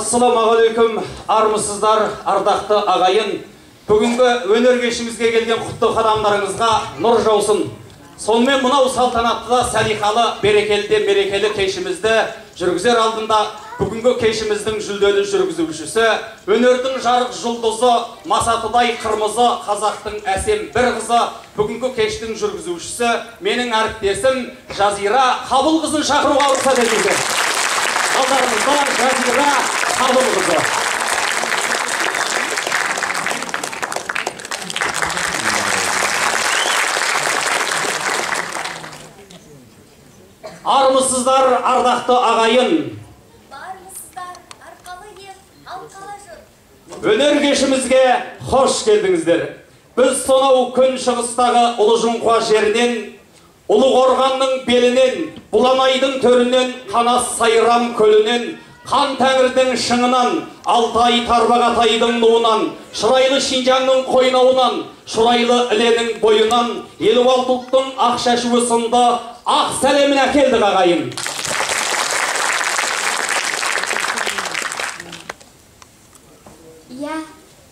Ассаламағалейкум, армысыздар, ардақты ағайын. Бүгінгі өнер кешімізге келген құтты қадамдарыңызға нұр жаусын. Сонымен мұнау салтанатты салиқалы, берекелі кешімізді жүргізер алдында бүгінгі кешіміздің жүлделі жүргізушісі, өнердің жарық жұлдызы, масатыдай қырмызы, қазақтың әсем бір қызы, бүгінгі кештің жүргізушісі, менің әріптесім Жазира Қабылқызын шақыруға рұқсат етіңіздер. Алдарыңызда Жазира Қабылқызы. Армысыздар, ардақты ағайын. Бармысыздар, арқалы ел, алқалы жұрт. Өнер кешімізге хош келдіңіздер. Біз сонау күн шығыстағы ұлы Жұңқа жерінен, ұлы қорғанның белінен, Бұланайдың төрінен, Қанас Сайрам көлінен, Қан Тәңірдің шыңынан, Алтай Тарбағатайдың нуынан, Шырайлы Шинжаңның қойнауынан, Шұрайлы Іленің бойынан, елу алты ұлттың ақ шашуы сынды ақ сәлемін әкелдік ағайын. Иә,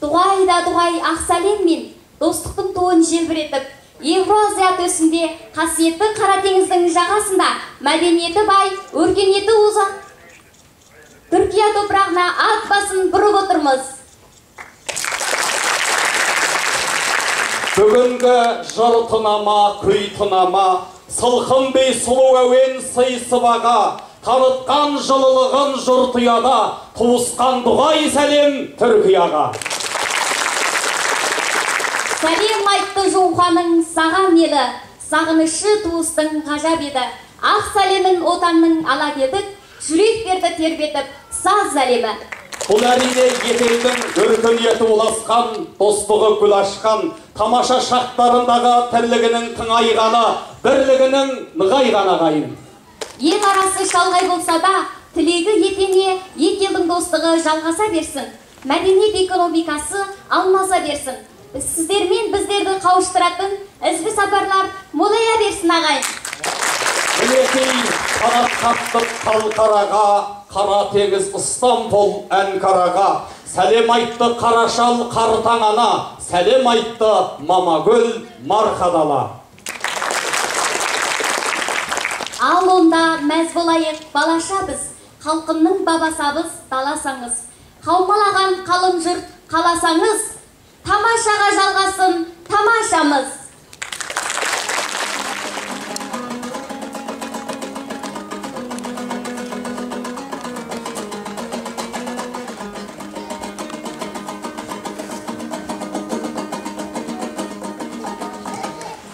дұғай ақ сәлеммен достықтың туын желбіретіп, Евразия төсінде қасиетті Қара теңіздің жағасында мәдениеті бай, өркениеті озық Түркия топырағына ат басын бұрып отырмыз. Бүгінгі жыр тынама, күй тынама, сылқын бей сұлу әуен сый сыбаға, танытқан жылылығын жұрт ұяда, туысқан дұғай сәлем Түркияға. Сәлем айтты Жұңқаның саған елі, сағынышы туыстың ғажап еді. Ақ сәлемін отанның ала кетіп, жүректерді тербетіп, саз сәлемі. Бұл әрине екі елдің өркениеті уласқан, достығы гүл ашқан, тамаша шақтарындағы тірлігінің тыңайғаны, бірлігінің нығайған ағайын. Ел арасы шалғай болса да, тілегі етене екі елдің достығы жалғаса берсін. Мәдениет экономикасы алмаса берсін. Сіздермен біздерді қауыштыратын ізгі сапарлар молая берсін ағайын. Мінекей қанат қаттық Қалқараға, Қара теңіз Ыстамбұл Әнкараға, сәлем айтты Қарашал Қартаңана, сәлем айтты Мамагүл Марқадала. Ал онда мәз болайық балаша біз, халқымның бабасабыз даласаңыз. Қаумалаған қалың жұрт қаласаңыз, тамашаға жалғасын тамашамыз.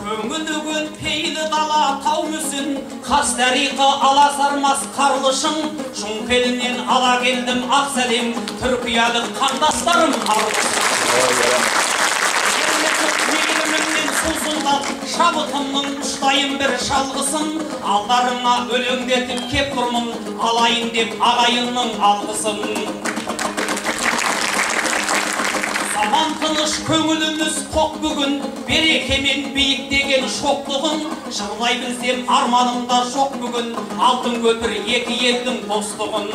Көңілігін пейлі дала тау мүсін, қас тәрихы аласармас қарлышың, Жұңқелінен ала келдім ақ сәлем, Түркиялық қандастарым қарғышың. Мейлімімнен сусылдап, шабытымның ұштайын бір шалғысын, алдарыңа өлеңдетіп кеп тұрмын, алайын деп ағайынның алғысын. Аман тыныш көңіліміз қоқ бүгін, берекемен биіктеген шоқтығын, жырлай білсем арманымда жоқ бүгін, алтын көпір екі елдің достығын.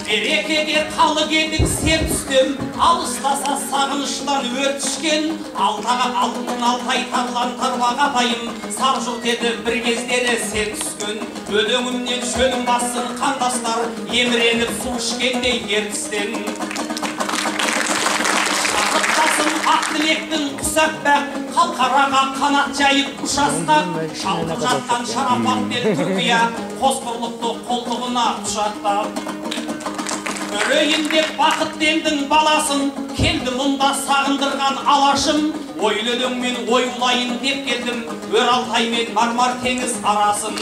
Берекеге қалық едік сер түстем, алыстаса сағыныштан өрт ішкен, алдағы алтын Алтай Тарлан Тарбағатайым, сар жұрт еді бір кездері сер түскен. Өлеңімнен шөнім бассын қандастар, еміреніп су ішкендей ертістен. Ақ тілектің құсақпақ, Қалқараға қанат жайып ұшасқақ, шалқып жатқан шарапат бел Түркия, қос құрлықты қолтығына құшақтап. Көрейін деп бақыт демдің баласын, келді мұнда сағындырған алашым, ойлы өлеңмен оюлайын деп келдім, өр Алтай мен Мармар теңіз арасын.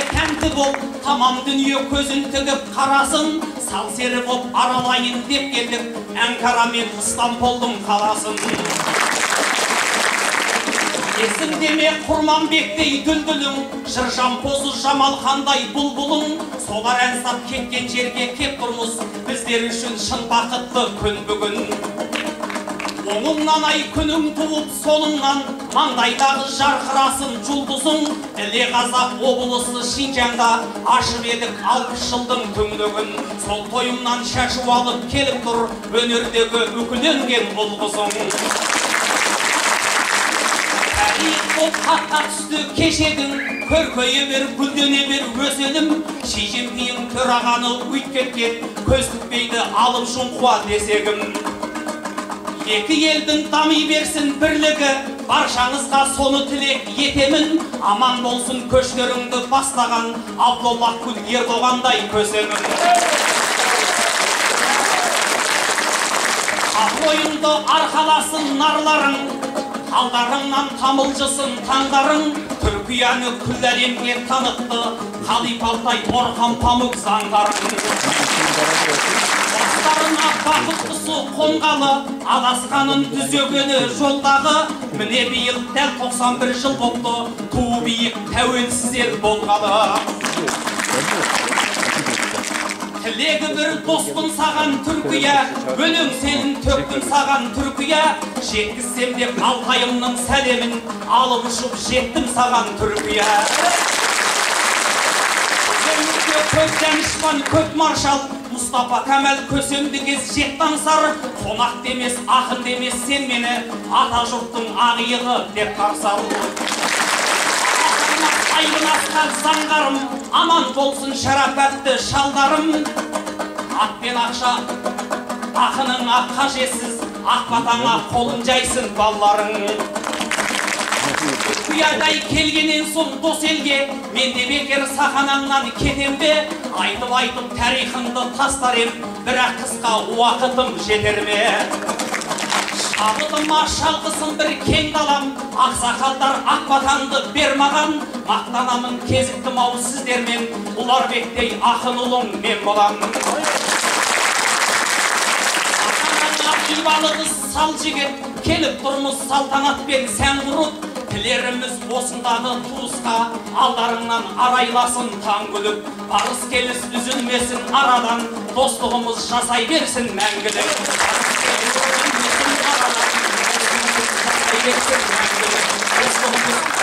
Тәнті бол, тамам дүние көзін тігіп қарасын, сал сері боп аралайын деп келдік, Әнкара мен Ыстамбұлдың қаласын. Есімдеме Құрманбектей дүлдүлің, Жыржампозы Жамалхандай бұлбұлың, солар ән сап кеткен жерге кеп тұрмыз, біздер үшін шын бақытты күн бүгін. Оңыңнан ай күнің туып солыңнан маңдайдағы жарқырасын жұлдызың. Іле Қазақ облысы Шинжаңда ашып едік 60 жылдың түңлігін. Сол тойымнан шашып алып келіп тұр өнердегі үкіленген ұл-қызың. Тарих боп хатқа түсті кешегің, көркейе бер, гүлдене бер өсенім. Ши Цзиньпин төрағаны өйткеткен, көз тікпейді алып жұмқуа десегім. Екі елдің дами берсін бірлігі, баршаңызға соны тілек етемін. Аман болсын көштеріңді бастаған Абдолла Гүл Ердоғандай көсемін. Абыройыңды арқаласын нарларың, алдарыңнан тамылжысын таңдарың. Түркияны күллі әлемге танытты Қалип Алтай Орхан Памuk заңдарың. Бастарына бақыт құсы қонғалы, адасқанын түзегені жолдағы. Міне биыл дәл 91 жыл болды туы биік тәуелсіз ел болғалы. Тілегі бір доспын саған Түркия, өлең сенің төктім саған Түркия. Жеткізсем деп Алтайымның сәлемін, алып ұшып жеттім саған Түркия. Көп Данышпан, көп маршал, Мұстафа Кәмәл көсемді кез жет аңсар. Қонақ демес, ақын демес сен мені, ата жұрттың ағиығы деп қарсал. Айбын асқан заңғарым, аман болсын шарапатты шалдарым. Ат пен ақша, ақының ақ қажетсіз, ақ батаңа қолын жайсын балаларың. Ұядай келгенен соң дос елге, мен де бекер саханаңнан кетем бе? Айтып тарихыңды тастар ем, бірақ қысқа уақытым жетер ме? Шабытыма шалғысын бір кең далам, ақсақалдар ақ батаңды бер маған. Мақтанамын кезіктім ау сіздермен, Ұларбектей ақын ұлың мен болам. Ақанға қибалығыз сал жігіт, келіп тұрмыз салтанатпен сән құрып. Тілеріміз осындағы туысқа, алдарыңнан арайласын таң күліп. Барыс келіс үзілмесін арадан, достығымыз жасай берсін мәңгілік. Достығымыз